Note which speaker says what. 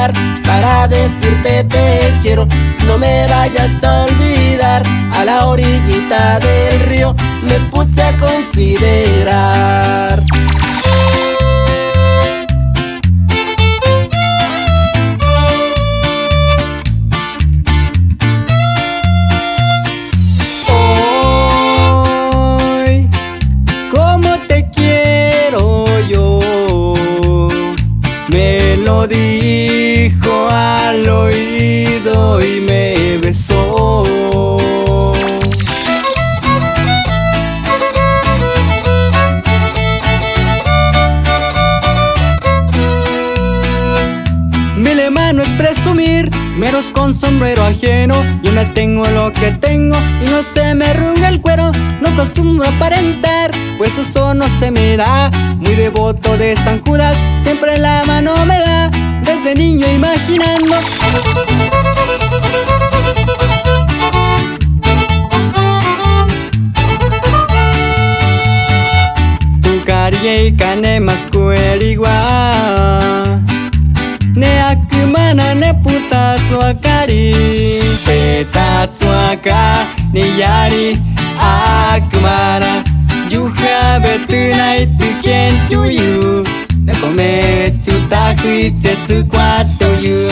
Speaker 1: llegar para decirte te quiero. No me vayas a olvidar. A la orillita del río me puse a considerar.
Speaker 2: Hoy, cómo te quiero yo, me lo dijo al oído y me besó. Mi lema no es presumir, menos con sombrero ajeno. Yo no tengo lo que tengo y no se me arruga el cuero. No acostumbro a aparentar, pues eso no se me da. Muy devoto de San Judas, siempre la mano me da. Desde niño imaginando tu cariño y cane mascuerigua. Ne akumana ne putatsu akari, petatsu aka ne yari akumana. You have it tonight to can't do you. Ne kometsu taku itsetsu kwato you.